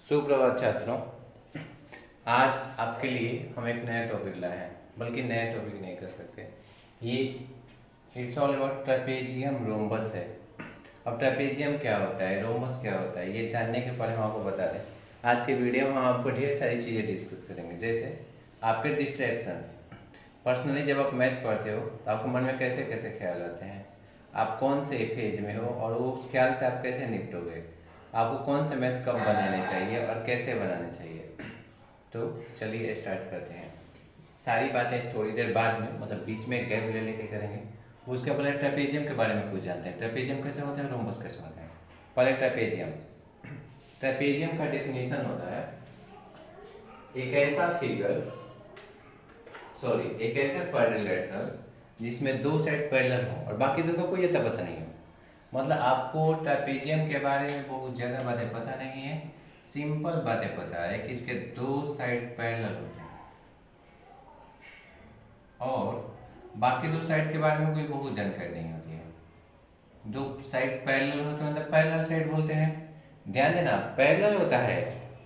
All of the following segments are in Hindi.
सुप्रभात छात्रों। आज आपके लिए हम एक नया टॉपिक लाए हैं, बल्कि नया टॉपिक नहीं कर सकते। ये it's all about trapezium rhombus है। अब ट्रेपेजियम क्या होता है, रोम्बस क्या होता है, ये जानने के पहले हम आपको बता दें। आज के वीडियो में हम आपको ढेर सारी चीज़ें डिस्कस करेंगे, जैसे आपके डिस्ट्रैक्शंस। पर्सनली जब आप मैथ पढ़ते हो तो आपके मन में कैसे कैसे ख्याल आते हैं, आप कौन से फेज में हो और वो ख्याल से आप कैसे निपटोगे, आपको कौन से मैथ कब बनाने चाहिए और कैसे बनाने चाहिए। तो चलिए स्टार्ट करते हैं। सारी बातें थोड़ी देर बाद में, मतलब बीच में गैप ले लेके करेंगे। उसके पहले ट्रेपेजियम के बारे में कुछ जानते हैं। ट्रेपेजियम कैसे होता है, रोम्बस कैसे होता है। पहले ट्रेपेजियम। ट्रेपेजियम का डेफिनेशन होता है एक ऐसा क्वाड्रिलेटरल जिसमें दो साइड पैरेलल हो और बाकी दो का कोई अता पता नहीं हो। मतलब आपको ट्रेपेजियम के बारे में बहुत ज़्यादा बातें पता नहीं है, सिंपल बातें पता है कि इसके दो साइड पैरेलल होते हैं और बाकी दो साइड के बारे में कोई बहुत जानकारी नहीं होती है। दो साइड पैरेलल होते हैं मतलब पैरेलल साइड बोलते हैं। ध्यान देना, पैरेलल होता है,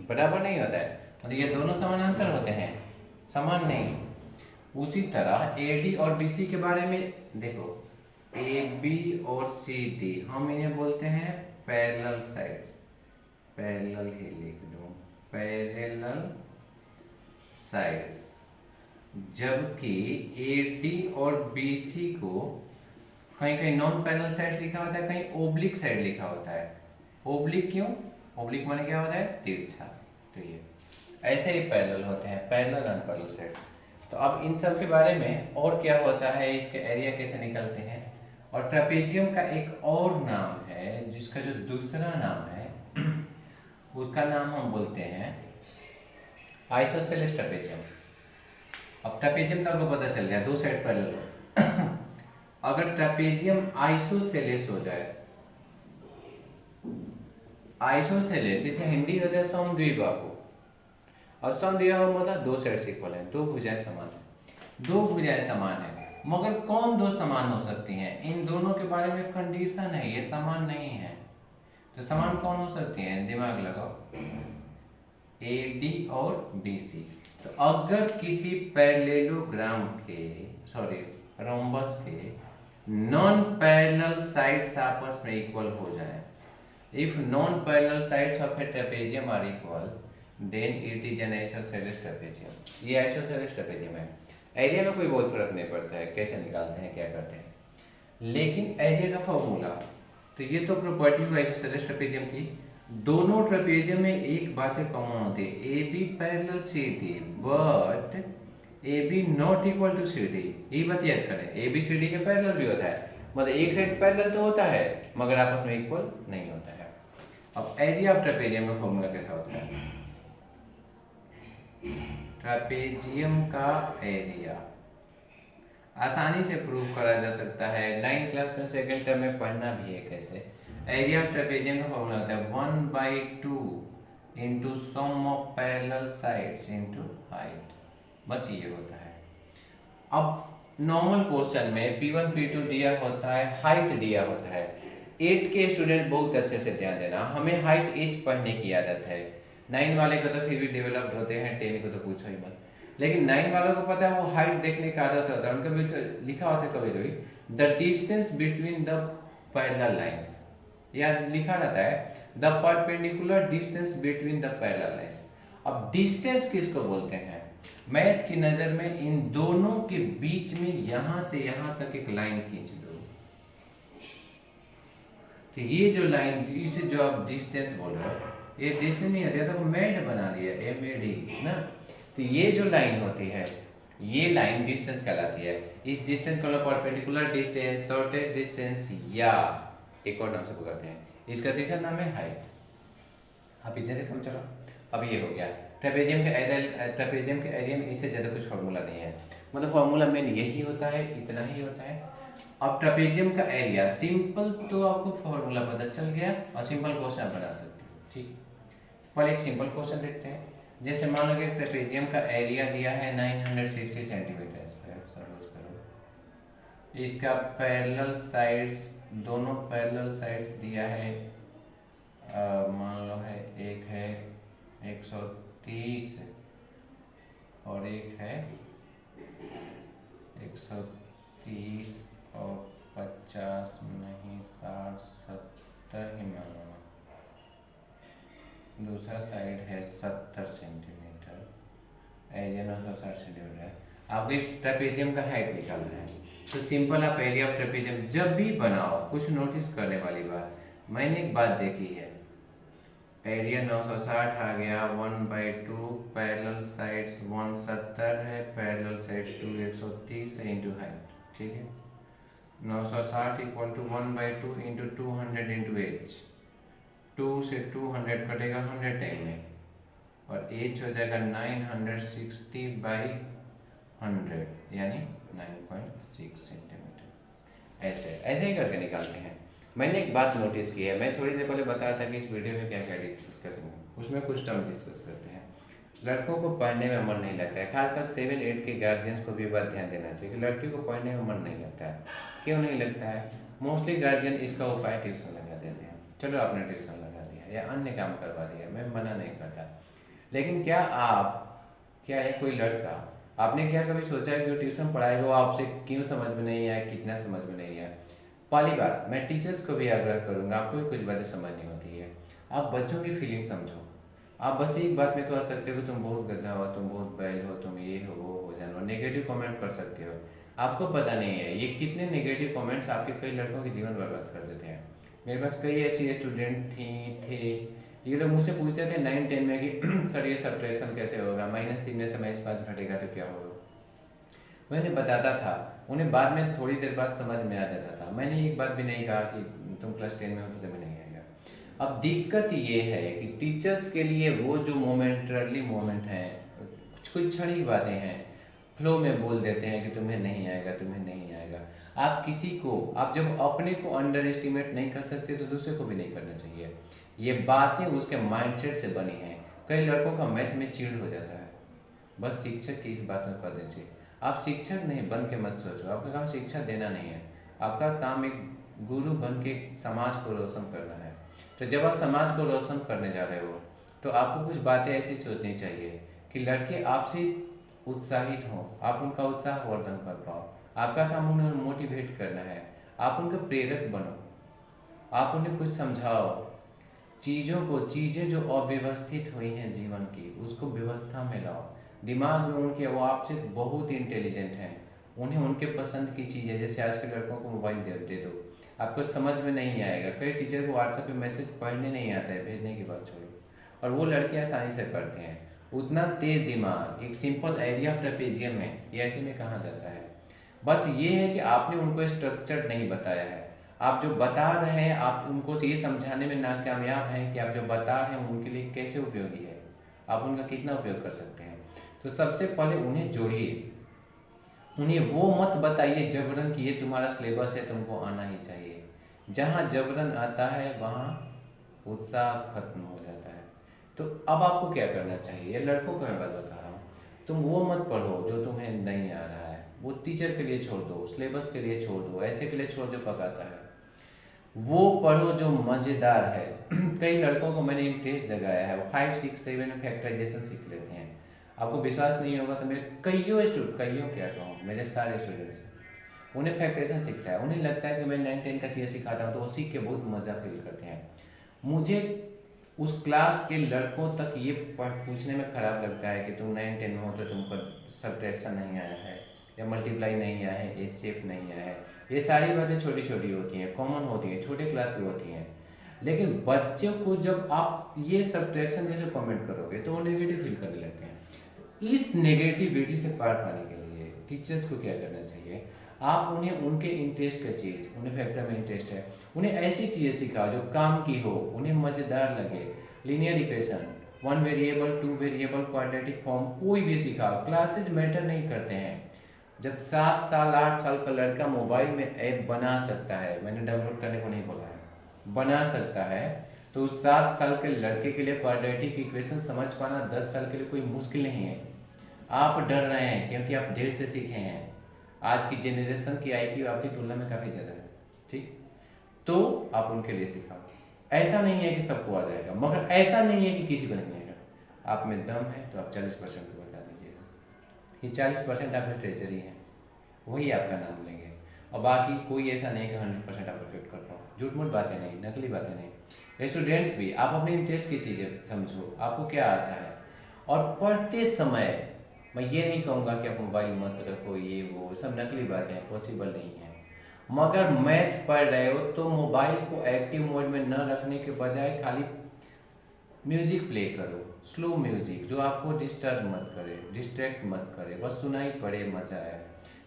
बराबर नहीं होता है, मतलब ये दोनों समानांतर होते हैं, समान नहीं। उसी तरह एडी और बीसी के बारे में देखो, ए बी और सी डी हम इन्हें बोलते हैं पैरेलल साइड्स। पैरेलल ही लिख दो, पैरेलल साइड्स। जबकि ए डी और बी सी को कहीं कहीं नॉन पैरेलल साइड लिखा होता है, कहीं ओब्लिक साइड लिखा होता है। ओब्लिक क्यों? ओब्लिक माने क्या होता है, तिरछा। तो ये ऐसे ही पैरेलल होते हैं, पैरेलल अनपैरेलल साइड। तो अब इन सब के बारे में और क्या होता है, इसके एरिया कैसे निकलते हैं। और ट्रेपेजियम का एक और नाम है, जिसका जो दूसरा नाम है उसका नाम हम बोलते हैं आइसोसेलेस ट्रेपेजियम। अब ट्रेपेजियम का आपको पता चल गया, दो साइड पैरेलल हो। अगर ट्रेपेजियम आइसोसेलेस हो जाए, आइसोसेलेस इसका हिंदी होता है समद्विबाहु, और समद्विबाहु मतलब दो साइड इक्वल है, दो भुजाएं समान है। दो भुजाएं समान है, मगर कौन दो समान हो सकती हैं, इन दोनों के बारे में कंडीशन है, ये समान नहीं है। तो समान कौन हो सकती हैं, दिमाग लगाओ, ए डी और बी सी। तो अगर किसी पैरेललोग्राम के रोम्बस के नॉन पैरेलल साइड्स आपस में इक्वल हो जाए, if non parallel sides of a trapezium are equal, then it is an isosceles trapezium. ये आइसोसेलेस ट्रेपेजियम है। एरिया में कोई बहुत फर्क नहीं पड़ता है, कैसे निकालते हैं क्या करते हैं, लेकिन एरिया का फॉर्मूला। तो ये तो प्रॉपर्टी हुई आइसोसेलेस ट्रेपेजियम की। दोनों ट्रेपेजियम में एक बातें कॉमन होती है, A B parallel C D but A B not equal to C D. ये बात याद करें, ए बी सी डी के पैरेलल भी होता है, मतलब एक साइड पैरेलल तो होता है मगर आपस में इक्वल नहीं होता है। अब एरिया ऑफ ट्रेपेजियम का फॉर्मूला कैसा होता है, ट्रेपेजियम का एरिया आसानी से प्रूव करा जा सकता है। 9 क्लास में सेकंड टर्म में पढ़ना भी है कैसे। एरिया ऑफ ट्रेपेजियम का फॉर्मूला होता है 1/2 into sum of parallel sides into height. बस ये होता है। अब नॉर्मल क्वेश्चन में P1 P2 दिया होता है, हाइट दिया होता है। 8 के स्टूडेंट बहुत अच्छे से ध्यान देना, हमें हाइट एज पढ़ने की आदत है। 9 वाले को तो फिर भी डेवलप्ड होते हैं, 10 को तो पूछो ही मत। लेकिन 9 वालों को पता है वो हाइट देखने का आदत होता है, उनका भी लिखा होता है कभी कभी the distance between the parallel lines, या लिखा रहता है the perpendicular distance between the parallel lines. अब डिस्टेंस किसको बोलते हैं, मैथ की नजर में इन दोनों के बीच में यहां से यहां तक एक लाइन खींच दो। तो ये जो लाइन, इसे जो आप डिस्टेंस बोल रहे हो, ये डिस्टेंस नहीं है तो मेड बना दिया, MAD ना। तो ये जो लाइन होती है, ये लाइन डिस्टेंस कहलाती है। इस डिस्टेंस को परपेंडिकुलर डिस्टेंस, शॉर्टेस्ट डिस्टेंस, या एक और नाम से पुकारते हैं, इसका तीसरा नाम है हाइट। आप इतने से कम चलो। अब ये हो गया ट्रेपेजियम के एरिया में इससे ज़्यादा कुछ फार्मूला नहीं है, मतलब फार्मूला मेन यही होता है, इतना ही होता है। अब ट्रेपेजियम का एरिया सिंपल, तो आपको फार्मूला पता चल गया और सिंपल क्वेश्चन बना सकते हो। ठीक, पहले एक सिंपल क्वेश्चन देखते हैं। जैसे मान लो कि ट्रेपेजियम का एरिया दिया है 960 सेंटीमीटर स्क्वायर। सपोज करो इसका पैरेलल साइड्स, दोनों पैरेलल साइड्स दिया है, मान लो है, एक है दूसरा साइड है 70 सेंटीमीटर, एरिया 960 सेंटीमीटर है। आपको इस ट्रेपेजियम का हाइट निकालना है। तो सिंपल आप एरिया ऑफ ट्रेपेजियम जब भी बनाओ, कुछ नोटिस करने वाली बात, मैंने एक बात देखी है, एरिया 960 आ गया 1/2, पैरेलल साइड्स 170 है, पैरेलल साइड्स 2 130 है इंटू हाइट, ठीक है। 960 equal to 1/2 into 200 into H, 2 से 200 कटेगा 100 टाइम में, और एच हो जाएगा 960/100 यानी 9.6 सेंटीमीटर। ऐसे ऐसे ही करके निकालते हैं। मैंने एक बात नोटिस की है, मैं थोड़ी देर पहले बता रहा था कि इस वीडियो में क्या क्या डिस्कस करेंगे, उसमें कुछ टर्म डिस्कस करते हैं। लड़कों को पढ़ने में मन नहीं लगता है, खासकर 7-8 के गार्जियंस को भी बात ध्यान देना चाहिए कि लड़की को पढ़ने में मन नहीं लगता है। क्यों नहीं लगता है? मोस्टली गार्जियन इसका उपाय ट्यूशन लगा देते हैं। चलो आपने ट्यूशन लगा दिया या अन्य काम करवा दिया, मैं मना नहीं करता, लेकिन क्या है कोई लड़का, आपने क्या कभी सोचा है जो ट्यूशन पढ़ाएगा वो आपसे क्यों समझ में नहीं आया, कितना समझ में नहीं आया? पहली बात, मैं टीचर्स को भी आग्रह करूंगा, आपको भी कुछ बातें समझ नहीं होती है, आप बच्चों की फीलिंग समझो। आप बस एक बात में कह सकते हो कि तुम बहुत गंदा हो, तुम बहुत बैल हो, तुम ये हो वो हो, जानो नेगेटिव कमेंट कर सकते हो। आपको पता नहीं है ये कितने नेगेटिव कमेंट्स आपके कई लड़कों के जीवन बर्बाद कर देते हैं। मेरे पास कई ऐसी स्टूडेंट थे, ये लोग मुझसे पूछते थे 9-10 में कि सर ये सब्ट्रैक्शन कैसे होगा, -3 में से -5 घटेगा तो क्या होगा। मैंने बताता था, उन्हें बाद में थोड़ी देर बाद समझ में आ जाता था। मैंने एक बात भी नहीं कहा कि तुम क्लास 10 में हो तो तुम्हें नहीं आएगा। अब दिक्कत ये है कि टीचर्स के लिए वो जो मोमेंटरली मोमेंट है, कुछ क्षणिक बातें हैं, फ्लो में बोल देते हैं कि तुम्हें नहीं आएगा, तुम्हें नहीं आएगा। आप जब अपने को अंडर एस्टिमेट नहीं कर सकते तो दूसरे को भी नहीं करना चाहिए। ये बातें उसके माइंडसेट से बनी हैं। कई लड़कों का मैथ में चिढ़ हो जाता है, बस शिक्षक की इस बात में कर दीजिए। आप शिक्षक नहीं बन के मत सोचो, आपका काम शिक्षा देना नहीं है, आपका काम एक गुरु बन के समाज को रोशन करना है। तो जब आप समाज को रोशन करने जा रहे हो तो आपको कुछ बातें ऐसी सोचनी चाहिए कि लड़के आपसे उत्साहित हों, आप उनका उत्साह वर्धन कर पाओ। आपका काम उन्हें मोटिवेट करना है, आप उनका प्रेरक बनो, आप उन्हें कुछ समझाओ। चीज़ें जो अव्यवस्थित हुई हैं जीवन की, उसको व्यवस्था में लाओ। दिमाग में उनके, वो आपसे बहुत इंटेलिजेंट हैं, उन्हें उनके पसंद की चीज़ें, जैसे आज के लड़कों को मोबाइल दे दो, आपको समझ में नहीं आएगा। कई टीचर को व्हाट्सएप पे मैसेज पढ़ने नहीं आता है, भेजने की बात छोड़ो, और वो लड़के आसानी से करते हैं। उतना तेज दिमाग एक सिंपल एरिया ट्रेपेजियम में, ये ऐसे में कहा जाता है। बस ये है कि आपने उनको स्ट्रक्चर नहीं बताया है। आप जो बता रहे हैं, आप उनको ये समझाने में नाकामयाब हैं कि आप जो बता रहे हैं उनके लिए कैसे उपयोगी है, आप उनका कितना उपयोग कर सकते हैं। तो सबसे पहले उन्हें जोड़िए, उन्हें वो मत बताइए जबरन कि ये तुम्हारा सिलेबस है, तुमको आना ही चाहिए। जहाँ जबरन आता है वहाँ उत्साह खत्म हो जाता है। तो अब आपको क्या करना चाहिए, लड़कों को मैं बात बता रहा हूँ, तुम वो मत पढ़ो जो तुम्हें नहीं आ रहा है, वो टीचर के लिए छोड़ दो, सिलेबस के लिए छोड़ दो, ऐसे के लिए छोड़ दो पकाता है। वो पढ़ो जो मज़ेदार है। कई लड़कों को मैंने इंटरेस्ट जगाया है, वो 5, 6, 7 में फैक्टराइजेशन सीख लेते हैं। आपको विश्वास नहीं होगा तो मेरे कईयों क्या कहूँ, मेरे सारे स्टूडेंट्स, उन्हें फैक्टराइजेशन सीखता है, उन्हें लगता है कि मैं 9-10 का चीज़ सिखाता हूँ तो वो सीख के बहुत मज़ा फील करते हैं। मुझे उस क्लास के लड़कों तक ये पूछने में ख़राब लगता है कि तुम 9-10 में हो तो तुमको सब्ट्रैक्शन नहीं आया है, या मल्टीप्लाई नहीं आया है, HCF नहीं आया है। ये सारी बातें छोटी छोटी होती हैं, कॉमन होती हैं, छोटे क्लास की होती हैं। लेकिन बच्चों को जब आप ये सब्ट्रैक्शन जैसे कमेंट करोगे तो वो नेगेटिव फील करने लगते हैं। तो इस नेगेटिविटी से पार पाने के लिए टीचर्स को क्या करना चाहिए, आप उन्हें उनके इंटरेस्ट का चीज़, उन्हें फैक्टर में इंटरेस्ट है, उन्हें ऐसी चीज़ें सिखाओ जो काम की हो, उन्हें मज़ेदार लगे। Linear equation, 1 variable, 2 variable, quadratic form, कोई भी सिखाओ, क्लासेज मैटर नहीं करते हैं। जब 7 साल 8 साल का लड़का मोबाइल में ऐप बना सकता है, मैंने डाउनलोड करने को नहीं बोला है, बना सकता है, तो उस 7 साल के लड़के के लिए क्वाड्रेटिक इक्वेशन समझ पाना 10 साल के लिए कोई मुश्किल नहीं है। आप डर रहे हैं क्योंकि आप देर से सीखे हैं। आज की जनरेशन की IQ आपकी तुलना में काफ़ी ज़्यादा है, ठीक, तो आप उनके लिए सिखाओ। ऐसा नहीं है कि सबको आ जाएगा, मगर ऐसा नहीं है कि किसी को नहीं आएगा। आप में दम है तो आप 40% को बता दीजिएगा, ये 40% आपका ट्रेजरी है, वही आपका नाम लेंगे। और बाकी कोई ऐसा नहीं कि 100% आप परफेक्ट कर पाओ। झूठ मूठ बातें नहीं, नकली बातें नहीं। स्टूडेंट्स भी आप अपने इंटरेस्ट की चीज़ें समझो, आपको क्या आता है। और पढ़ते समय मैं ये नहीं कहूँगा कि आप मोबाइल मत रखो, ये वो सब नकली बातें हैं, पॉसिबल नहीं है। मगर मैथ पढ़ रहे हो तो मोबाइल को एक्टिव मोड में न रखने के बजाय खाली म्यूजिक प्ले करो, स्लो म्यूजिक जो आपको डिस्टर्ब मत करे, डिस्ट्रैक्ट मत करे, बस सुनाई पड़े, मजा आए।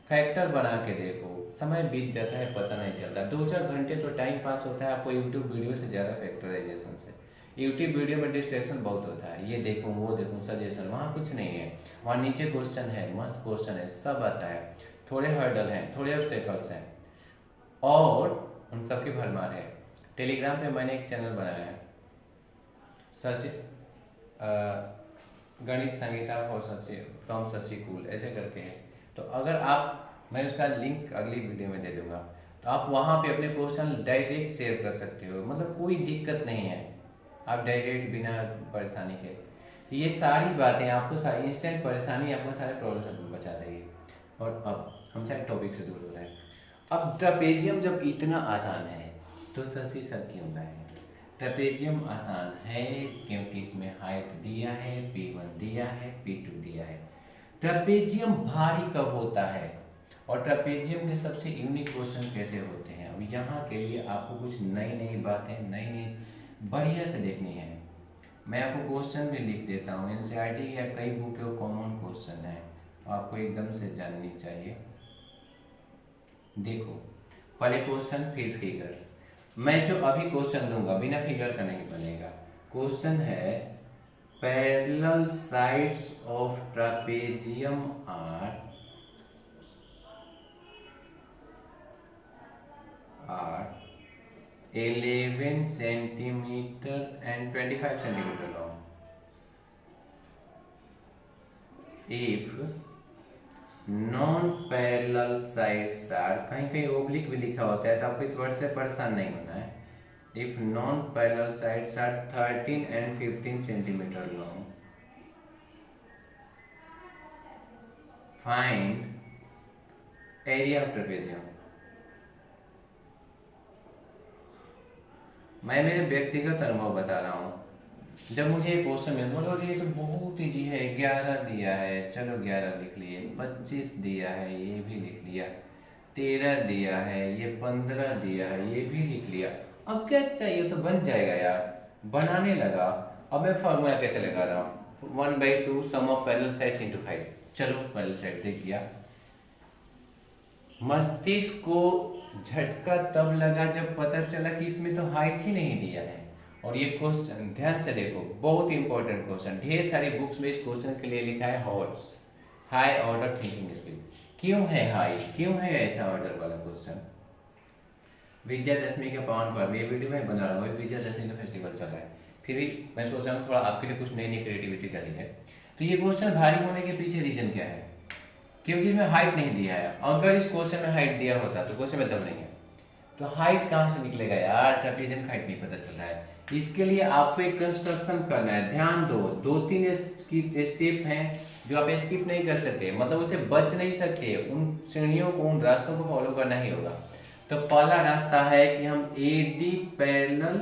फैक्टर बना के देखो, समय बीत जाता है पता नहीं चलता। 2-4 घंटे तो टाइम पास होता है आपको यूट्यूब वीडियो से ज़्यादा फैक्टराइजेशन से। यूट्यूब वीडियो में डिस्ट्रैक्शन बहुत होता है, ये देखूँ वो देखूँ सजेशन, वहाँ कुछ नहीं है। वहाँ नीचे क्वेश्चन है, मस्त क्वेश्चन है, सब आता है, थोड़े हर्डल हैं, थोड़े ऑब्स्टेकल्स हैं और उन सबकी भरमार है। टेलीग्राम पे मैंने एक चैनल बनाया है, सच गणित Sangeeta for Shashi from Shashi cool ऐसे करके है। तो अगर आप, मैं उसका लिंक अगली वीडियो में दे दूंगा, तो आप वहाँ पे अपने क्वेश्चन डायरेक्ट शेयर कर सकते हो, मतलब कोई दिक्कत नहीं है, आप डायरेक्ट बिना परेशानी के। ये सारी बातें आपको सारी इंस्टेंट परेशानी, आपको सारे प्रॉब्लम बचा देगी। और अब हम शायद टॉपिक से दूर हो रहे हैं। अब ट्रेपेजियम जब इतना आसान है तो शशि सर क्यों लाए? ट्रेपेजियम आसान है क्योंकि इसमें हाइट दिया है, P1 दिया है, P2 दिया है। ट्रेपेजियम भारी कब होता है और ट्रेपेजियम के सबसे यूनिक क्वेश्चन कैसे होते हैं, अब यहाँ के लिए आपको कुछ नई नई बातें, नई नई बढ़िया से देखनी है। मैं आपको क्वेश्चन भी लिख देता हूँ, एनसीईआरटी या कई बुक के कॉमन क्वेश्चन है, आपको एकदम से जाननी चाहिए। देखो पहले क्वेश्चन फिर फिगर। मैं जो अभी क्वेश्चन दूंगा बिना फिगर का नहीं बनेगा। क्वेश्चन है parallel sides of trapezium are 11 centimetre and 25 centimetre long. If non parallel sides are, कहीं कहीं ओब्लिक भी लिखा होता है तो आपको इस वर्ड से परेशान नहीं होना है। If non parallel sides are 13 and 15 centimetre long, find area of trapezium. मैं मेरे व्यक्तिगत अनुभव बता रहा हूँ। जब मुझे एक क्वेश्चन मिला, बोलो ये तो बहुत ईजी है, 11 दिया है, चलो 11 लिख लिए, 25 दिया है, ये भी लिख लिया, 13 दिया है, ये 15 दिया है, ये भी लिख लिया। अब क्या चाहिए, तो बन जाएगा यार। बनाने लगा। अब मैं फॉर्मूला कैसे लगा रहा हूँ, 1/2 सम ऑफ पैरेलल साइड्स इनटू 5। चलो पैरेलल साइड देख लिया। मस्तिष्क को झटका तब लगा जब पता चला कि इसमें तो हाइट ही नहीं दिया है। और ये क्वेश्चन ध्यान से देखो, बहुत इंपॉर्टेंट क्वेश्चन, ढेर सारी बुक्स में इस क्वेश्चन के लिए लिखा है hots, high order thinking skill. क्यों है हाई, क्यों है ऐसा ऑर्डर वाला क्वेश्चन? विजयादशमी के पावन पर्व, ये वीडियो में बना रहा हूँ, विजयादशमी का फेस्टिवल चल रहा है, फिर भी मैं सोच रहा हूँ थोड़ा आपके लिए कुछ नई नई क्रिएटिविटी डाली है। तो ये क्वेश्चन भारी होने के पीछे रीजन क्या है? क्योंकि इसमें हाइट नहीं दिया है। अगर इस क्वेश्चन में हाइट दिया होता तो क्वेश्चन में दम नहीं है, तो हाइट कहाँ से निकलेगा यार? ट्रेपेजियम का हाइट नहीं पता चल रहा है। इसके लिए आपको एक कंस्ट्रक्शन करना है, ध्यान दो। 2-3 स्टेप हैं जो आप स्किप नहीं कर सकते, मतलब उसे बच नहीं सकते, उन श्रेणियों को, उन रास्तों को फॉलो करना ही होगा। तो पहला रास्ता है कि हम AD पैरेलल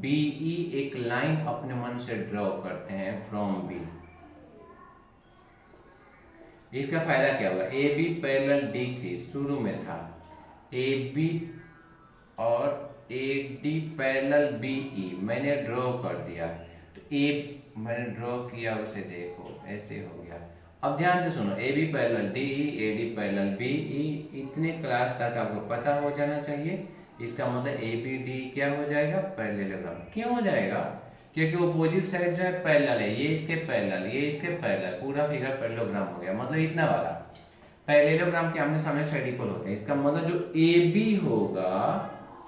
BE एक लाइन अपने मन से ड्रॉ करते हैं फ्रॉम B। इसका फायदा क्या होगा? AB पैरेलल DC शुरू में था, AB और AD पैरेलल BE मैंने ड्रॉ कर दिया, तो A मैंने ड्रॉ किया, उसे देखो ऐसे हो गया। अब ध्यान से सुनो, AB parallel DE, AD parallel BE, इतने क्लास तक आपको पता हो जाना चाहिए। इसका मतलब ABD क्या हो जाएगा? पैरेललोग्राम। क्यों हो जाएगा? क्योंकि अपोजिट साइड जो है पैरेलल है, ये इसके पैरेलल, ये इसके पैरेलल, पूरा फिगर पैरेललोग्राम हो गया। मतलब इतना वाला पैरेललोग्राम के आमने सामने साइड इक्वल होते हैं। इसका मतलब जो AB होगा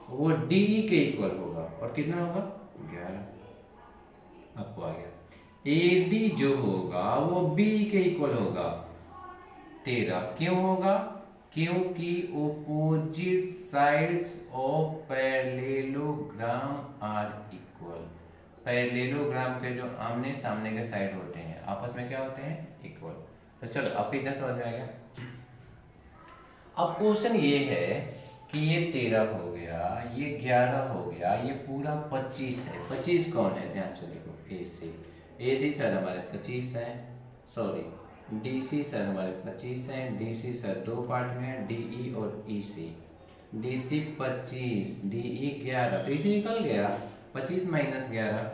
वो DE के इक्वल होगा, और कितना होगा? 11। आपको आ गया। AD जो होगा वो BE के इक्वल होगा, 13। क्यों होगा? क्योंकि opposite sides of parallelogram are equal. Parallelogram के जो आमने सामने के साइड होते हैं आपस में क्या होते हैं? इक्वल। तो चलो आपको इतना समझ में आ गया। अब क्वेश्चन ये है कि ये 13 हो गया, ये 11 हो गया, ये पूरा 25 है। 25 कौन है? ध्यान से देखो, ए सी सर हमारे 25 है, सॉरी डी सी सर हमारे 25 हैं, डी सी सर दो पार्ट में है, डी ई और ई सी। डी सी 25, डी ई 11, तो इसे निकल गया 25 माइनस 11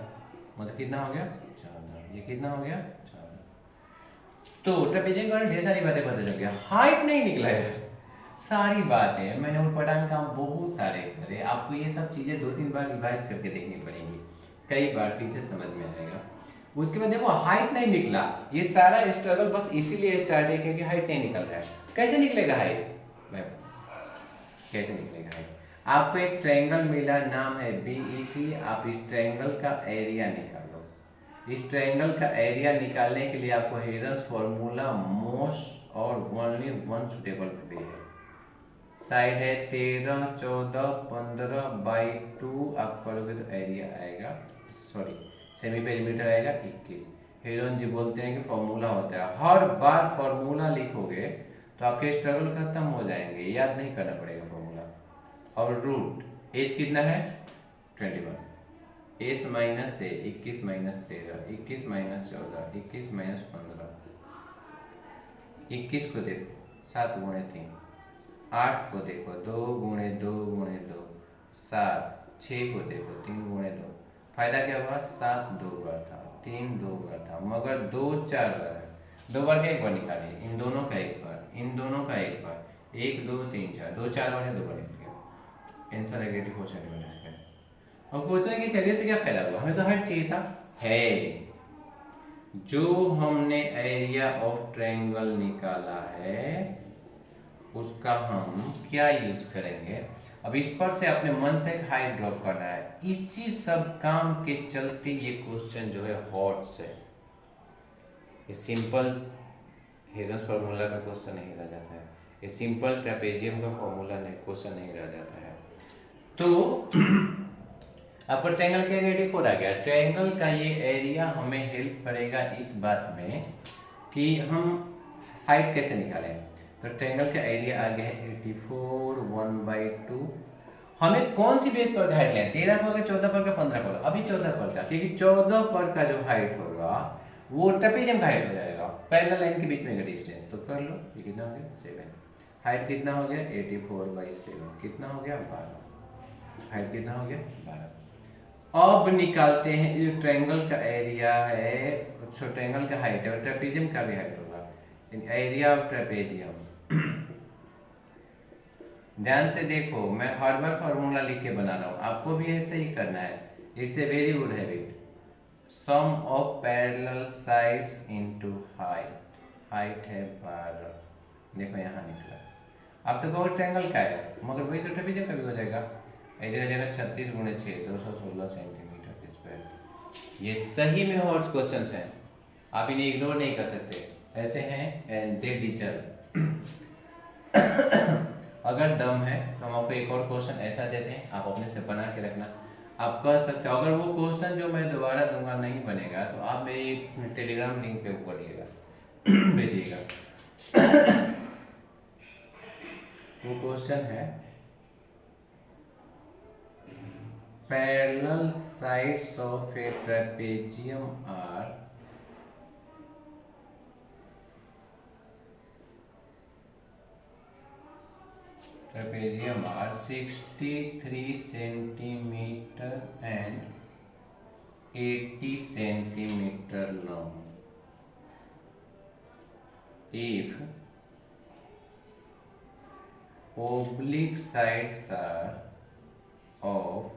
मतलब कितना हो गया? 14। ये कितना हो गया? 14। तो ट्रेपेजियम का ढेर सारी बातें पता चल गया, हाइट नहीं निकला यार। सारी बातें मैंने उठपटांग काम बहुत सारे करे, आपको ये सब चीजें 2-3 बार रिवाइज करके देखनी पड़ेगी, कई बार फिर से समझ में आएगा। उसके बाद देखो हाइट नहीं निकला, ये सारा स्ट्रगल बस इसीलिए स्टार्ट है क्योंकि हाइट नहीं निकल रहा है। कैसे निकलेगा हाइट? मैं कैसे निकलेगा हाइट? आपको एक ट्रायंगल मिला, नाम है बीईसी, आप इस ट्रायंगल का एरिया निकालो। इस ट्रायंगल का एरिया निकालने के लिए आपको हेरन्स फॉर्मूला मोस्ट और ओनली वन सुटेबल वे है। साइड है 13, 14, 15/2, आप करोगे तो एरिया आएगा, सॉरी सेमी पेरीमीटर आएगा 21। हेरोन जी बोलते हैं कि फॉर्मूला होता है, हर बार फॉर्मूला लिखोगे तो आपके स्ट्रगल खत्म हो जाएंगे, याद नहीं करना पड़ेगा फॉर्मूला। और रूट एज कितना है? 21, एस माइनस है 21 माइनस 13, 21 माइनस 14, 21 माइनस 15, 21 को देखो 7 गुणे 3, 8 को देखो 2 गुणे 2 गुणे 2 7, 6 को देखो 3 गुणे 2। फायदा क्या हुआ? 7 2 बार था, 3 2 बार था, मगर 2 4 बार है। 2 बार का एक बार निकालिए, इन दोनों का एक बार, इन दोनों का एक बार, 1 2 3 4, 2 4 बार है, 2 बार निकल गया। आंसर नेगेटिव हो सेंटीमीटर है। अब क्वेश्चन है कि चलिए से क्या फायदा हुआ? हमें तो हाइट चाहिए था, है जो हमने एरिया ऑफ ट्रायंगल निकाला है उसका हम क्या यूज करेंगे? अब इस पर से अपने मन से हाइट ड्रॉप करना है। इसी सब काम के चलते ये क्वेश्चन जो है हॉट से, ये सिंपल हेरन्स फार्मूला का क्वेश्चन नहीं रह जाता है, ये सिंपल ट्रेपेजियम का फार्मूला नहीं क्वेश्चन नहीं रह जाता है। तो आपको ट्रायंगल का एरिया 84 आ गया। ट्रायंगल का ये एरिया हमें हेल्प करेगा इस बात में कि हम हाइट कैसे निकालें। तो ट्रायंगल का एरिया आ गया है 84 1/2। हमें कौन सी बेस पर हाइट लें? 13 पर का, 14 पर का, 15 पर? अभी 14 पर का, क्योंकि 14 पर का जो हाइट होगा वो ट्रेपेजियम का हाइट हो जाएगा, पैरेलल लाइन के बीच में का डिस्टेंस। तो कर लो, ये कितना हो गया? 7। हाइट कितना हो गया? 84/7। कितना हो गया? 12। हाइट कितना हो गया? 12। अब निकालते हैं ये ट्रायंगल का एरिया है, ट्रायंगल का हाइट है और ट्रेपेजियम का भी हाइट होगा, एरिया ऑफ ट्रेपेजियम। ध्यान से देखो, मैं हर बार फॉर्मूला लिख के बना रहा हूं, आपको भी ऐसे ही करना है। It's a very good habit. Sum of parallel sides into height, height है 12, देखो यहाँ निकला। अब तो कहो ट्रायंगल का है, मगर वही तो ट्रेपेजियम का भी हो जाएगा। एरिया हो जाएगा 36 गुणे 6 216 सेंटीमीटर स्क्वायर। ये सही में हॉट क्वेश्चन हैं, आप इन्हें इग्नोर नहीं कर सकते, ऐसे हैं एंड दे टीचर। अगर दम है तो हम आपको एक और क्वेश्चन ऐसा देते हैं, आप अपने से बना के रखना। आप कह सकते हो, अगर वो क्वेश्चन जो मैं दोबारा दूंगा नहीं बनेगा तो आप मेरी टेलीग्राम लिंक पे ऊपर भेजिएगा। वो क्वेश्चन है parallel sides of a trapezium are trapezium are 63 centimeter and 80 centimeter long if oblique sides are of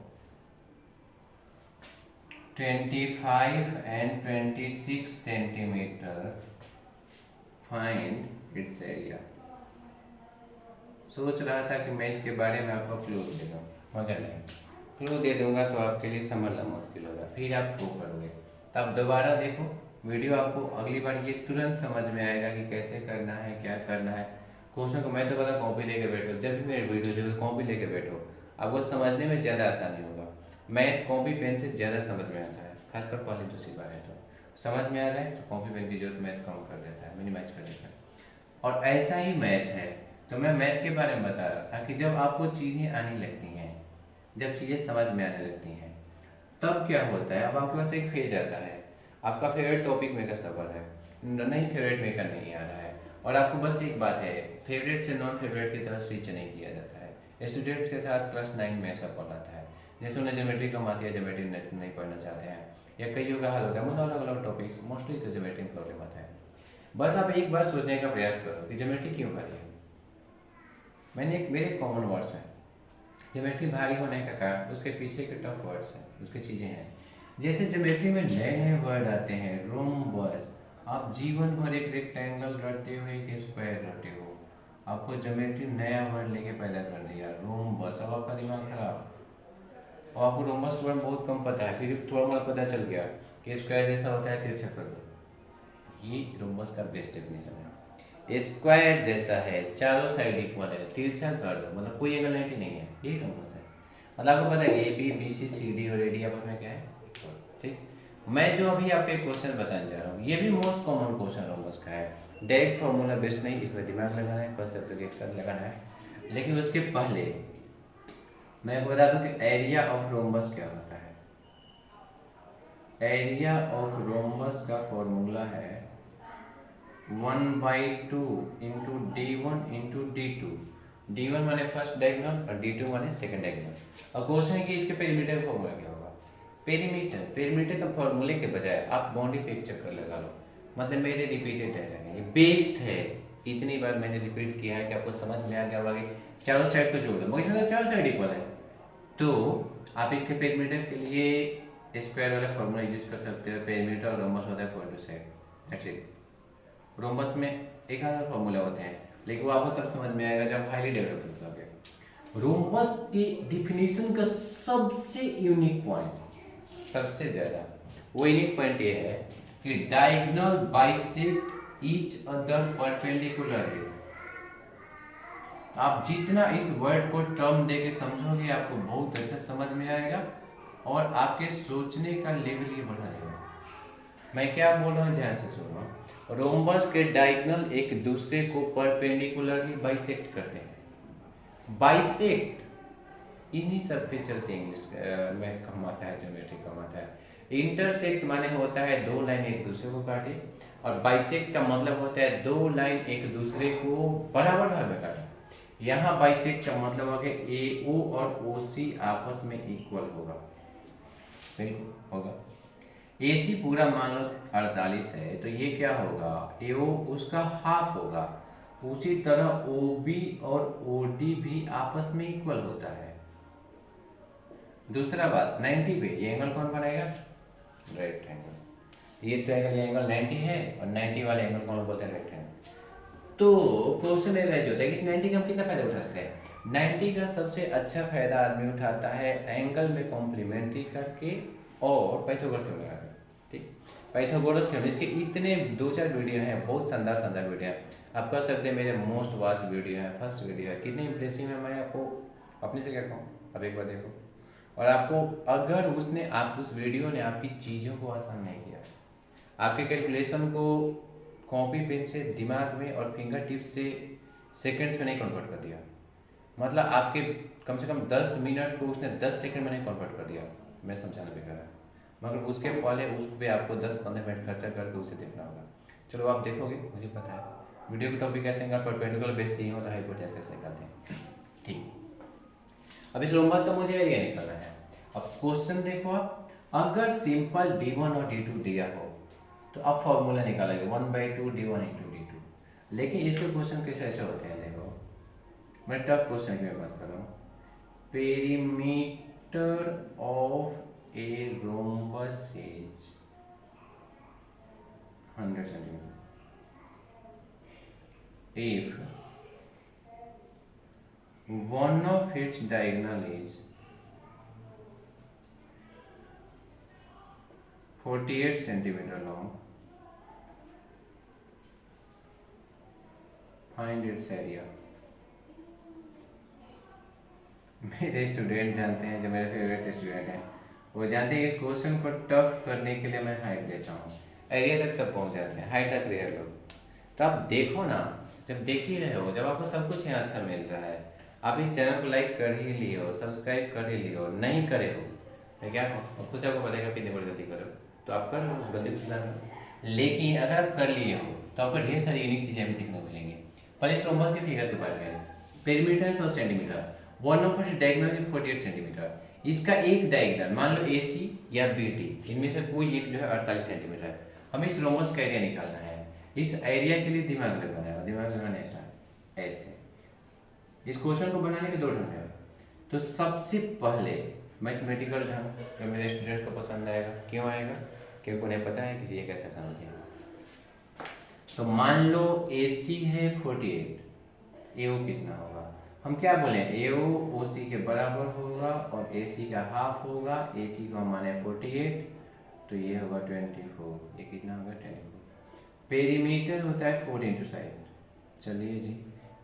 25 and 26 centimeter, find its area। सोच रहा था कि मैं इसके बारे में आपको क्लू दे दूं, मगर नहीं, क्लू दे दूंगा तो आपके लिए समझना मुश्किल होगा, फिर आप वो करोगे। तब दोबारा देखो वीडियो, आपको अगली बार ये तुरंत समझ में आएगा कि कैसे करना है, क्या करना है। क्वेश्चन को मैं तो कहता कॉपी लेके बैठो, जब भी मेरी वीडियो देखो कॉपी लेके बैठो, आपको समझने में ज़्यादा आसानी होगा। मैथ कॉपी पेन से ज़्यादा समझ में आता है, खासकर पहले तो सिवा है तो समझ में आ जाए तो कॉपी पेन की जरूरत मैथ कम कर देता है, मिनिमाइज कर देता है। और ऐसा ही मैथ है तो मैं मैथ के बारे में बता रहा था कि जब आपको चीज़ें आने लगती हैं, जब चीज़ें समझ में आने लगती हैं, तब क्या होता है, अब आपके पास एक फेज आता है, आपका फेवरेट टॉपिक मेकर सफर है, नहीं फेवरेट मेकर नहीं आ रहा है, और आपको बस एक बात है, फेवरेट से नॉन फेवरेट की तरफ स्विच नहीं किया जाता है। स्टूडेंट्स के साथ क्लास 9 में ऐसा पढ़ाता है, जैसे उन्हें ज्योमेट्री कम आती है, ज्योमेट्री नहीं पढ़ना चाहते हैं, या कईयों का हाल होता है, मतलब अलग अलग टॉपिक्स, मोस्टली तो ज्योमेट्री में प्रॉब्लम आता है। बस आप एक बार सोचने का प्रयास करो कि ज्योमेट्री क्यों भारी है। मेरे कॉमन वर्ड्स हैं, ज्योमेट्री भारी होने का कारण उसके पीछे के टफ वर्ड्स हैं, उसकी चीज़ें हैं। जैसे ज्योमेट्री में नए नए वर्ड आते हैं, रोम्बस, आप जीवन भर एक रेक्टेंगल रटते हो, एक स्क्वायर रटते हो, आपको ज्योमेट्री नया वर्ड लेके पैदा कर दिया रोम्बस, अब आपका दिमाग खराब, और आपको रोम्बस के बारे में बहुत कम पता है, फिर थोड़ा बहुत पता चल गया कि स्क्वायर जैसा होता है तिरछा कर दो, ये रोम्बस का बेस्ट डेफिनेशन है। स्क्वायर जैसा है, चारों साइड इक्वल है, तिरछा कर दो, मतलब कोई एंगल 90 नहीं है, यही रोम्बस है। मतलब आपको पता है A B B C C D और ए डी आपस में क्या है, ठीक। मैं जो अभी आपको एक क्वेश्चन बताने जा रहा हूँ, ये भी मोस्ट कॉमन क्वेश्चन रोम्बस का है, डायरेक्ट फॉर्मूला बेस्ड नहीं, इसमें दिमाग लगाना है, कंसेप्ट के एक्स्ट्रा लगाना है। लेकिन उसके पहले मैं बता दूं कि एरिया ऑफ रोम्बस क्या होता है। एरिया ऑफ रोम्बस का फॉर्मूला है 1/2 into D1 into D2। D1 माने फर्स्ट डायगोनल और D2 माने सेकंड डायगोनल। और क्वेश्चन है कि इसके पेरीमीटर का फॉर्मूला क्या होगा। पेरीमीटर का फॉर्मूले के बजाय आप बाउंड्री पे एक चक्कर लगा लो, मतलब मेरे रिपीटेड डायलॉग है, ये बेस्ट है, इतनी बार मैंने रिपीट किया है कि आपको समझ में आ गया होगा कि चारों साइड को जोड़ लो, मगर इसमें चारों साइड इक्वल है, तो आप इसके पेरीमीटर के लिए स्क्वायर वाला फॉर्मूला यूज कर सकते हो। पेरीमीटर और रोम्बस होता है 4 साइड, दैट्स इट। रोम्बस में एक आधा फॉर्मूला होते हैं, लेकिन वो आपको तब समझ में आएगा जब हाईली डेवलप करोगे। रोम्बस की डिफिनीशन का सबसे यूनिक पॉइंट, सबसे ज्यादा वो यूनिक पॉइंट ये है कि diagonal bisect each other perpendicularly. आप जितना इस वर्ड को टर्म देके समझोगे आपको बहुत अच्छा समझ में आएगा और आपके सोचने का लेवल ये बढ़ा देगा। मैं क्या बोल रहा हूँ, ध्यान से सुनो। रोम्बस के डायगोनल एक दूसरे को परपेंडिकुलरली बाइसेक्ट करते हैं। बाइसेक्ट इन्हीं सब पे चलते इंग्लिश में कम आता है, ज्योमेट्री कम आता है। इंटरसेक्ट माने होता है दो लाइन एक दूसरे को काटे, और बाइसेक्ट का मतलब होता है दो लाइन एक दूसरे को बराबर भाग में काटे। यहाँ बाइसेक्ट का मतलब होगा ए ओ और ओ सी आपस में इक्वल होगा, बिल्कुल होगा। ए सी पूरा मान लो 48 है, तो ये क्या होगा, ए ओ उसका हाफ होगा। उसी तरह ओ बी और ओ डी भी आपस में इक्वल होता है। दूसरा बात, 90 पे ये एंगल कौन बनाएगा, राइट एंगल। ये ट्रायंगल एंगल 90 है और 90 वाले एंगल कौन बोलते हैं, राइट एंगल। तो क्वेश्चन ये रह जाता है कि इस 90 का हम कितना फायदा उठा सकते हैं। 90 का सबसे अच्छा फायदा आदमी उठाता है एंगल में कॉम्प्लीमेंट्री करके और पाइथागोरस थ्योरम लगा के, ठीक। पाइथागोरस थ्योरम, इसके इतने 2-4 वीडियो हैं, बहुत शानदार वीडियो है, आप कह सकते हैं मेरे मोस्ट वॉच वीडियो है, फर्स्ट वीडियो है, कितने इंप्रेसिव है, मैं आपको अपने से कहता हूँ, अब एक बार देखो। और आपको अगर उसने आप उस वीडियो ने आपकी चीज़ों को आसान नहीं किया, आपके कैलकुलेशन को कॉपी पेन से दिमाग में और फिंगर टिप से सेकंड्स में नहीं कन्वर्ट कर दिया, मतलब आपके कम से कम 10 मिनट को उसने 10 सेकंड में नहीं कन्वर्ट कर दिया, मैं समझाना बेकार है, मगर उसके पहले उस पर आपको 10-15 मिनट खर्चा करके उसे देखना होगा। चलो आप देखोगे, मुझे पता है वीडियो का टॉपिक कैसे परपेंडिकुलर बेस नहीं होता, हाइपोटेनस कैसे निकालते हैं, ठीक। अब इस रोम्बस का मुझे एरिया निकालना है। अब क्वेश्चन देखो आप, अगर सिंपल D1 और D2 दिया हो तो अब फॉर्मूला निकालेंगे 1/2 D1 इंटू D2। लेकिन इसके क्वेश्चन कैसे ऐसे होते हैं, देखो मैं टफ क्वेश्चन की बात कर रहा हूँ। Perimeter of a rhombus is 100 centimetre if one of its diagonal is 48 centimeter long, find its area। मेरे स्टूडेंट जानते हैं, जो मेरे फेवरेट स्टूडेंट हैं, वो जानते हैं इस क्वेश्चन को टफ करने के लिए मैं हाइट देता हूँ, एरिया तक सब पहुँच जाते हैं, हाइट तक रेयर लोग। तो आप देखो ना, जब देख ही रहे हो, जब आपको सब कुछ यहाँ अच्छा मिल रहा है, आप इस चैनल को लाइक कर ही लिए हो, सब्सक्राइब कर ही लिए हो, नहीं करे हो तो क्या हो, कुछ आपको बताएगा कितनी बड़ी गलती करो तो आप कर लो उस गलती को सुधार। लेकिन अगर आप कर लिए हो तो आपको ढेर सारी यूनिक चीज़ें भी देखने को मिलेंगी। पर इस रोमबस के फिगर के बारे में, पेरीमीटर और centimetre, one of it diagonal 48 centimetre. इसका एक डायगोनल मान लो AC या BD, इनमें से कोई एक जो है 48 सेंटीमीटर है। हमें इस रोमबस का एरिया निकालना है। इस एरिया के लिए दिमाग लगाना है, दिमाग लगाना स्टार्ट ऐसे। इस क्वेश्चन को बनाने के दो ढंग है। तो सबसे पहले मैथमेटिकल ढंग जो मेरे स्टूडेंट्स को पसंद आएगा। क्यों आएगा? क्योंकि उन्हें पता है कि ये कैसे समझे। तो मान लो AC है 48, AO कितना होगा? हम क्या बोले, AO OC के बराबर होगा और AC का हाफ होगा। AC को हम माने 48 तो ये होगा 24, ये कितना होगा 24। पेरीमीटर होता है 4 इंटू साइड। चलिए जी,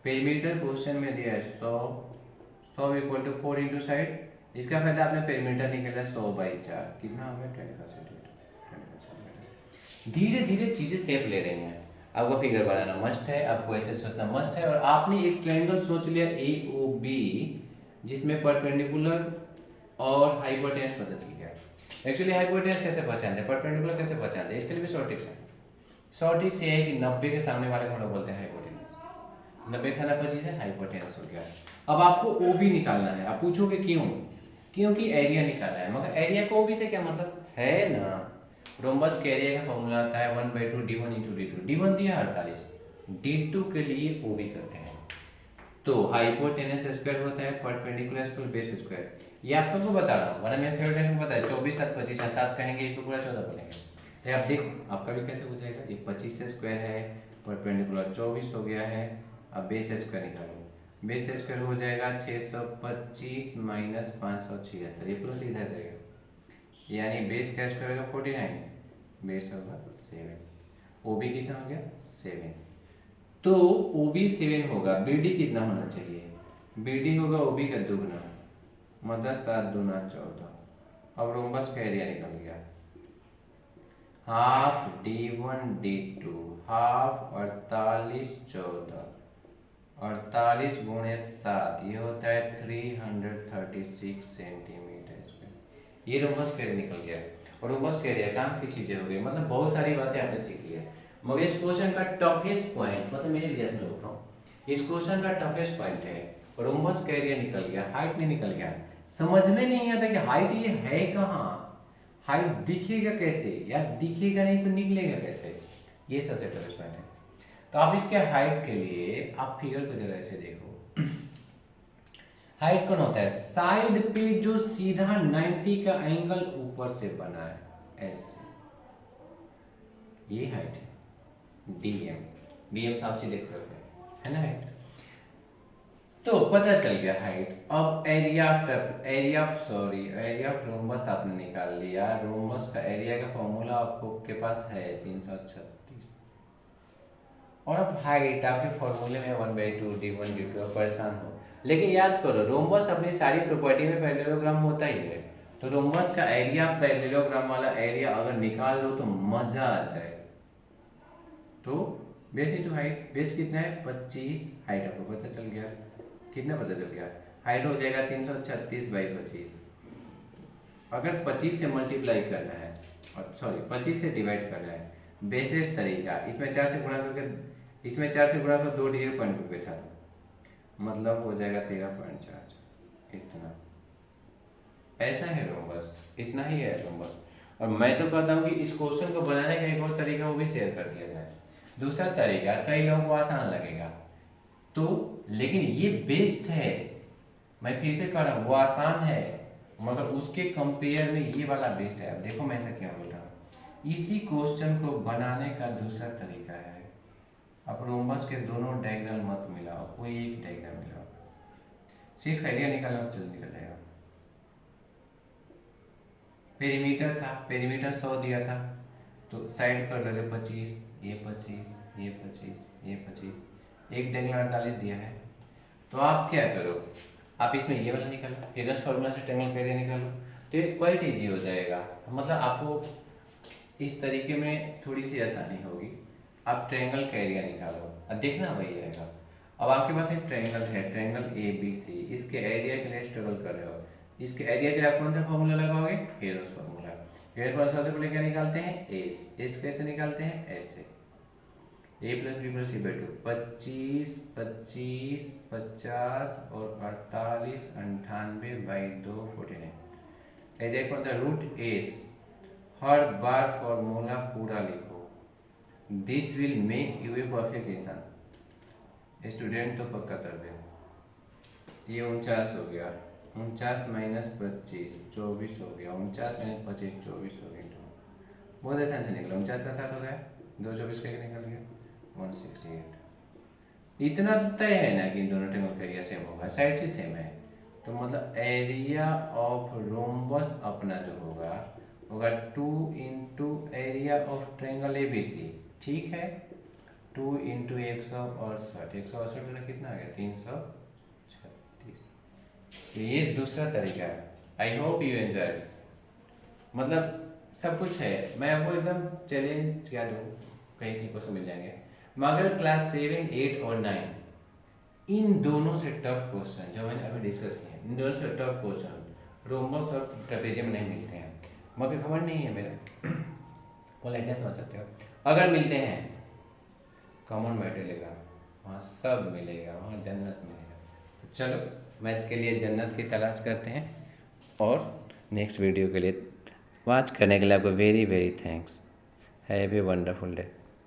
पेरीमीटर क्वेश्चन में दिया है 100 इक्वल टू 4 इंटू साइड। इसका फायदा आपने पेरीमीटर निकाला 100/4, कितना हो गया 25 सेंटीमीटर। धीरे धीरे चीजें सेफ ले रही हैं। आपको फिगर बनाना मस्ट है, आपको ऐसे सोचना मस्ट है। और आपने एक ट्रायंगल सोच लिया AOB जिसमें परपेंडिकुलर और हाइपोटेनस पता चल गया। एक्चुअली हाइपोटेनस कैसे पहचानते हैं, परपेंडिकुलर कैसे पहचानते हैं, इसके लिए भी शॉर्ट ट्रिक्स है। शॉर्ट ट्रिक्स ये है कि 90 के सामने वाले को हम लोग बोलते हैं हाइपोटेनस। 90 के 25 है, हाइपोटेनस हो गया। अब आपको OB निकालना है। आप पूछोगे क्यों? क्योंकि एरिया निकालना है। मगर एरिया को OB से क्या मतलब है ना, रोमबस के एरिया का फॉर्मूला आता है 1/2 D1 इंटू D2। D1 दिया 48, D2 के लिए OB करते हैं। तो हाइपोटेनस स्क्वायर होता है परपेंडिकुलर स्क्वायर बेस स्क्वायर। ये आप सबको बता रहा हूँ, वरना मेरे फेवरेट में पता है 24 7 25 है, 7 कहेंगे इसको पूरा 14 बोलेंगे। तो आप देखो आपका भी कैसे हो जाएगा। ये 25 से स्क्वायर है, परपेंडिकुलर 24 हो गया है। अब बेस स्क्वायर निकालो, बेस स्क्वायर हो जाएगा 625 माइनस 576, ये प्लस इधर जाएगा, यानी बेस का स्क्वायर होगा 49, बेस होगा 7। OB कितना हो गया 7। तो OB 7 होगा। BD कितना होना चाहिए? BD होगा OB का दुगना, मतलब 7 दूना 14। अब रोमबस का एरिया निकल गया, हाफ D1 D2, हाफ 48 14, 48 गुणे 7 ये होता है 336 सेंटीमीटर स्क्वायर। ये रोमबस का एरिया निकल गया। और रोमबस का एरिया काम की चीजें हो गई, मतलब बहुत सारी बातें आपने सीख ली है। मगर इस क्वेश्चन का टफेस्ट पॉइंट, मतलब मेरे लिए ऐसा बोल रहा हूँ, इस क्वेश्चन का टफेस्ट पॉइंट है रोमबस का एरिया निकल गया, हाइट नहीं निकल गया। समझ में नहीं आता कि हाइट ये है कहाँ, हाइट दिखेगा कैसे, या दिखेगा नहीं तो निकलेगा कैसे, ये सबसे टफेस्ट पॉइंट है। तो आप इसके हाइट के लिए आप फिगर को जरा ऐसे देखो। हाइट कौन होता है? साइड पे जो सीधा 90 का एंगल ऊपर से बना है, ऐसे, ये हाइट है। DM साफ चीज देख रहे है ना हाइट। तो पता चल गया हाइट। अब एरिया ऑफ रोमबस आपने निकाल लिया। रोमबस का एरिया का फॉर्मूला आपको के पास है 336। और अब हाइट आपके फॉर्मूले में 1/2 D1 D2। परेशान हो, लेकिन याद करो रोमबस अपनी सारी प्रॉपर्टी में पैरेललोग्राम होता ही है। तो रोमबस का एरिया पैरेललोग्राम वाला एरिया अगर निकाल लो तो मजा आ जाए। तो बेस इंटू हाइट, बेस कितना है 25, हाइट आपको पता चल गया, कितना पता चल गया, हाइट हो जाएगा 336/25। अगर 25 से मल्टीप्लाई करना है, और सॉरी 25 से डिवाइड करना है, बेसिस तरीका, इसमें 4 से गुणा करके, इसमें 4 से गुणा कर 2 डिजिट पॉइंट पे बैठा था, मतलब हो जाएगा 13.4। इतना ऐसा है रोमबस, इतना ही है रोमबस। और मैं तो कहता हूँ कि इस क्वेश्चन को बनाने का एक और तरीका वो भी शेयर कर दिया जाए। दूसरा तरीका कई लोगों को आसान लगेगा तो, लेकिन ये बेस्ट है। मैं फिर से कह रहा हूँ वो आसान है, मगर उसके कंपेयर में ये वाला बेस्ट है। अब देखो मैं ऐसा क्यों बोल रहा हूँ। इसी क्वेश्चन को बनाने का दूसरा तरीका है, आप रोमबस के दोनों डायगोनल मत मिलाओ, कोई एक डायगोनल मिलाओ, सिर्फ एरिया निकालना जल्दी निकल जाएगा। पेरीमीटर था, पेरीमीटर 100 दिया था, तो साइड कर लोगे 25, ये 25, ये 25, ये 25, एक डायगोनल 48 दिया है। तो आप क्या करो, आप इसमें ये वाला निकालो, हिगन्स फॉर्मूला से ट्रायंगल का एरिया निकालो, तो ये क्वाइट इजी हो जाएगा। मतलब आपको इस तरीके में थोड़ी सी आसानी होगी। आप ट्रायंगल का एरिया निकालो। अब देखना वही आएगा। अब आपके पास एक ट्रायंगल है, ट्रायंगल ए बी सी, इसके एरिया के लिए स्ट्रगल कर रहे हो। इसके एरिया के लिए आप कौन सा फॉर्मूला लगाओगे? हेरोस फार्मूला। हेरोस फार्मूला सबसे पहले क्या निकालते हैं? एस। एस कैसे निकालते हैं? ऐसे, A plus B plus C by two. 25 25 50 और 48 98 बाई 2 49। एरिया कौन था? Root S. हर बार फॉर्मूला पूरा लिखो। This will make you a perfect इंसान। स्टूडेंट तो पक्का कर दे। ये 49 हो गया, 49 माइनस 25 24 हो गया, 49 माइनस 25 24 हो गया। बहुत आसान से निकला। 49 का 7 हो गया, 2 24 का निकल गया 168। इतना तो तय है ना कि इन दोनों ट्रायंगल का एरिया सेम होगा, साइड से सेम है। तो मतलब एरिया ऑफ रोम्बस अपना जो होगा 2 into area of triangle ABC. ठीक है, 2 इंटू 168। 168 कितना आ गया? 336। तो ये दूसरा तरीका है। I hope you enjoy. मतलब सब कुछ है, मैं आपको एकदम चैलेंज क्या दूँ, कहीं क्वेश्चन मिल जाएंगे। मगर क्लास 7 8 और 9 इन दोनों से टफ क्वेश्चन जो मैंने अभी डिस्कस किए हैं, इन दोनों से टफ क्वेश्चन रोम्बस और ट्रेपेजियम नहीं मिलते हैं। मगर खबर नहीं है मेरा वो लाइक समझ सकते हो। अगर मिलते हैं कॉमन मैटर लेगा, वहाँ सब मिलेगा, वहाँ जन्नत मिलेगा। तो चलो मैथ के लिए जन्नत की तलाश करते हैं। और नेक्स्ट वीडियो के लिए वॉच करने के लिए आपको very very thanks. Have a wonderful day.